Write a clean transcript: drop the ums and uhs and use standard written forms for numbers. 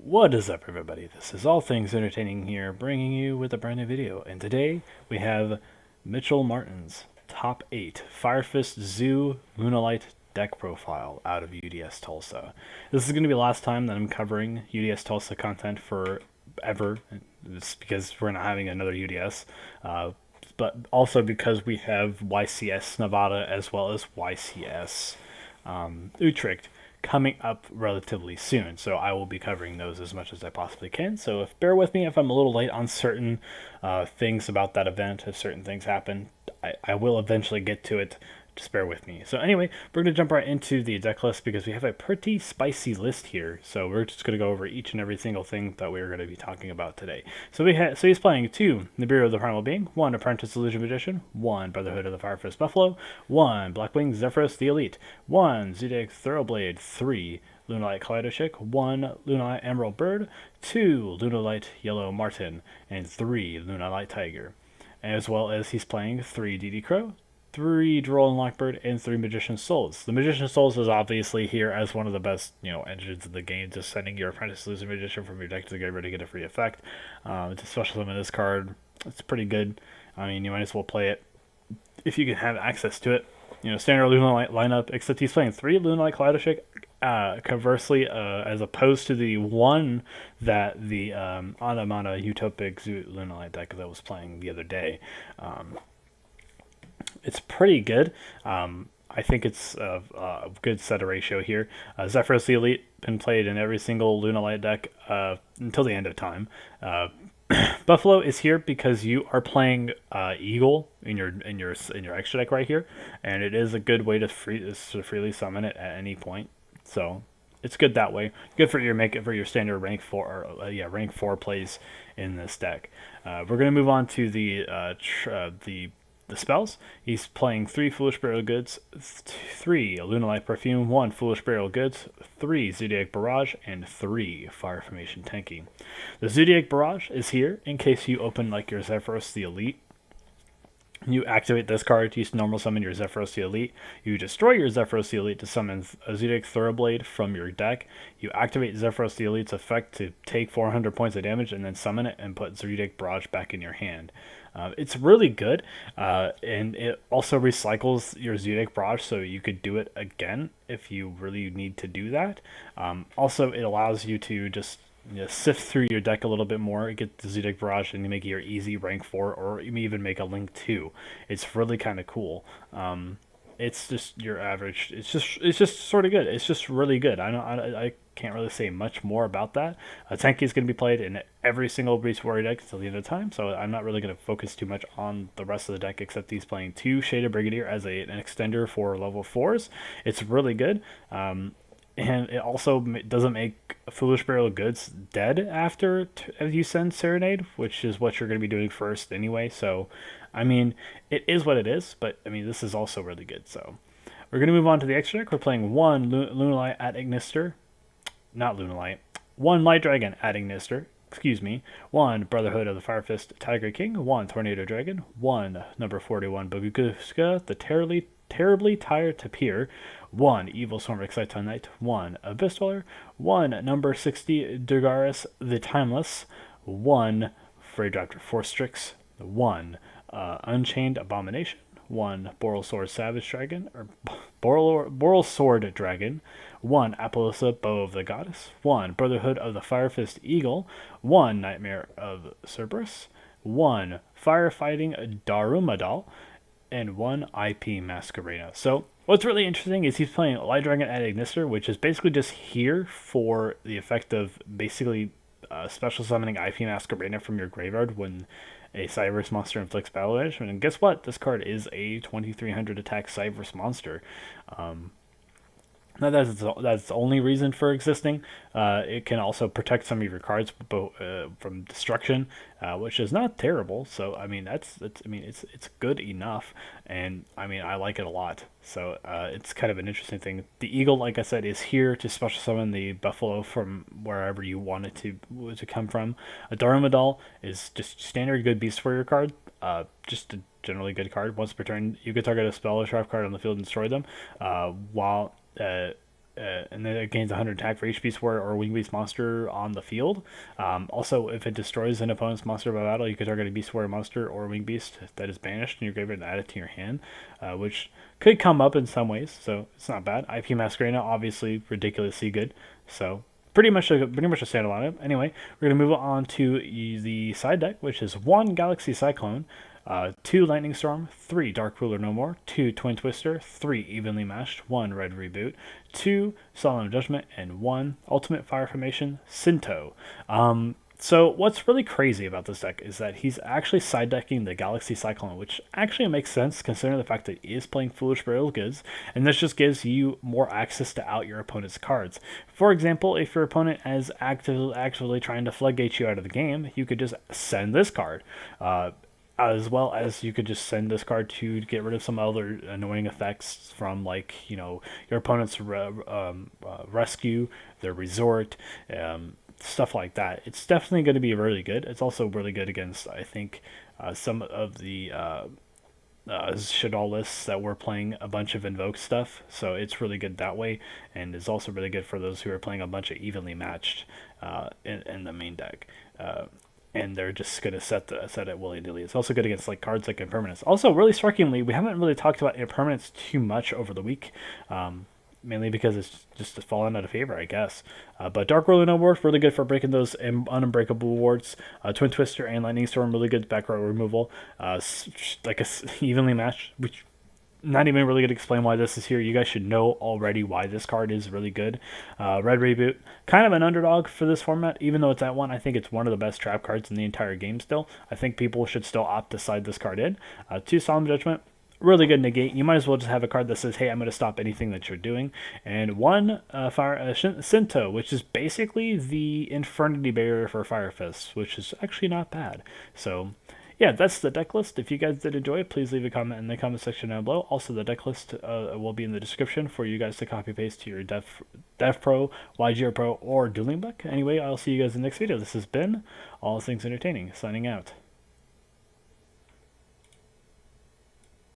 What is up, everybody? This is All Things Entertaining here, bringing you with a brand new video. And today we have Mitchell Martin's top 8 Firefist Zoo Lunalight deck profile out of UDS Tulsa. This is going to be the last time that I'm covering UDS Tulsa content for ever. It's because we're not having another UDS, but also because we have YCS Nevada as well as YCS Utrecht coming up relatively soon, so I will be covering those as much as I possibly can. So bear with me if I'm a little late on certain things about that event. If certain things happen, I will eventually get to it. Just bear with me. So anyway, we're going to jump right into the deck list because we have a pretty spicy list here. So we're just going to go over each and every single thing that we're going to be talking about today. So he's playing 2 Nibiru the Primal Being, 1 Apprentice Illusion Magician, 1 Brotherhood of the Firefist Buffalo, 1 Blackwing Zephyros the Elite, 1 Zoodiac Thoroughblade, 3 Lunalight Kaleido, 1 Lunalight Emerald Bird, 2 Lunalight Yellow Marten, and 3 Lunalight Tiger. As well as he's playing 3 DD Crow, 3 Droll and Lockbird, and 3 Magician Souls. The Magician Souls is obviously here as one of the best, engines in the game, just sending your Apprentice Illusion Magician from your deck to the graveyard to get a free effect. It's a special summon this card. It's pretty good. I mean, you might as well play it if you can have access to it. Standard Lunalight lineup, except he's playing 3 Lunalight Kaleido. Conversely, as opposed to the one that the Automata Utopic Lunalight deck that I was playing the other day. It's pretty good. I think it's a good set of ratio here. Zephyros the Elite been played in every single Lunalight deck until the end of time. Buffalo is here because you are playing Eagle in your extra deck right here, and it is a good way to freely summon it at any point. So it's good that way. Good for your standard rank 4 plays in this deck. We're gonna move on to the spells. He's playing 3 Foolish Burial Goods, 3 Lunalight Perfume, 1 Foolish Burial Goods, 3 Zoodiac Barrage, and 3 Fire Formation Tenki. The Zoodiac Barrage is here in case you open like your Zephyros the Elite. You activate this card to normal summon your Zephyros the Elite. You destroy your Zephyros the Elite to summon a Zoodiac Thoroughblade from your deck. You activate Zephyros the Elite's effect to take 400 points of damage and then summon it and put Zoodiac Barrage back in your hand. It's really good, and it also recycles your Zoodiac Barrage, so you could do it again if you really need to do that. Also, it allows you to just sift through your deck a little bit more, get the Zoodiac Barrage, and you make your easy rank 4, or you may even make a Link 2. It's really kind of cool. It's just your average. It's just sort of good. It's just really good. I can't really say much more about that. Tenki is going to be played in every single Beast Warrior deck until the end of time, so I'm not really going to focus too much on the rest of the deck, except he's playing 2 Shaded Brigadier as an extender for level 4s. It's really good. And it also doesn't make Foolish Burial Goods dead after you send Serenade, which is what you're going to be doing first anyway. So, I mean, it is what it is, but, I mean, this is also really good. So, we're going to move on to the extra deck. We're playing 1 Lunalight at Ignister. Not Lunalight. 1 Light Dragon at Ignister. 1 Brotherhood of the Firefist Tiger King. 1 Tornado Dragon. 1 number 41 Bagooska, the terribly tired Tapir, 1 Evilswarm Exciton Knight, 1 Abyss Dweller, 1 number 60 Durgaris the Timeless, 1 Freydrop Forstrix, 1 Unchained Abomination, 1 Borrelsword Savage Dragon, or Borrelsword Dragon, 1 Apollousa Bow of the Goddess, 1 Brotherhood of the Firefist Eagle, 1 Knightmare of Cerberus, 1 Firefighting Daruma Doll, and 1 IP Masquerena. So what's really interesting is he's playing Light Dragon at Ignister, which is basically just here for the effect of basically special summoning IP Masquerena from your graveyard when a Zephyros monster inflicts battle damage. And guess what? This card is a 2300 attack Zephyros monster. Now that's the only reason for existing. It can also protect some of your cards from destruction, which is not terrible. So I mean it's good enough, and I mean I like it a lot. So it's kind of an interesting thing. The eagle, like I said, is here to special summon the buffalo from wherever you want it to come from. A Daruma doll is just standard good beast warrior card. Just a generally good card. Once per turn, you can target a spell or trap card on the field and destroy them. While and then it gains 100 attack for each beast warrior or wing beast monster on the field. Also, if it destroys an opponent's monster by battle, you can target a beast warrior monster or wing beast that is banished in your graveyard and add it to your hand, which could come up in some ways, so it's not bad. IP Masquerena, obviously ridiculously good, so pretty much a standalone. Anyway, we're gonna move on to the side deck, which is 1 Galaxy Cyclone, 2 Lightning Storm, 3 Dark Ruler No More, 2 Twin Twister, 3 Evenly Matched, 1 Red Reboot, 2 Solemn Judgment, and 1 Ultimate Fire Formation Sinto. So what's really crazy about this deck is that he's actually side decking the Galaxy Cyclone, which actually makes sense considering the fact that he is playing Foolish Burial Goods, and this just gives you more access to out your opponent's cards. For example, if your opponent is actively trying to floodgate you out of the game, you could just send this card. As well as you could just send this card to get rid of some other annoying effects from, like, you know, your opponent's rescue, their resort, stuff like that. It's definitely going to be really good. It's also really good against, I think, some of the Shaddoll lists that were playing a bunch of Invoke stuff, so it's really good that way, and it's also really good for those who are playing a bunch of evenly matched in the main deck. And they're just going to set it willy-nilly. It's also good against like cards like Impermanence. Also, really strikingly, we haven't really talked about Impermanence too much over the week, mainly because it's just fallen out of favor, I guess. But Dark Ruler No More, really good for breaking those unbreakable wards. Twin Twister and Lightning Storm, really good back row removal. Like a evenly matched, which not even really going to explain why this is here. You guys should know already why this card is really good. Red Reboot, kind of an underdog for this format, even though it's at 1. I think it's one of the best trap cards in the entire game still. I think people should still opt to side this card in. 2 Solemn Judgment, really good negate. You might as well just have a card that says, hey, I'm going to stop anything that you're doing. And 1 Sinto, which is basically the Infernity Barrier for Fire Fists, which is actually not bad. So yeah, that's the deck list. If you guys did enjoy it, please leave a comment in the comment section down below. Also, the deck list will be in the description for you guys to copy paste to your Dev Pro, YGR Pro, or Dueling Book. Anyway, I'll see you guys in the next video. This has been All Things Entertaining, signing out.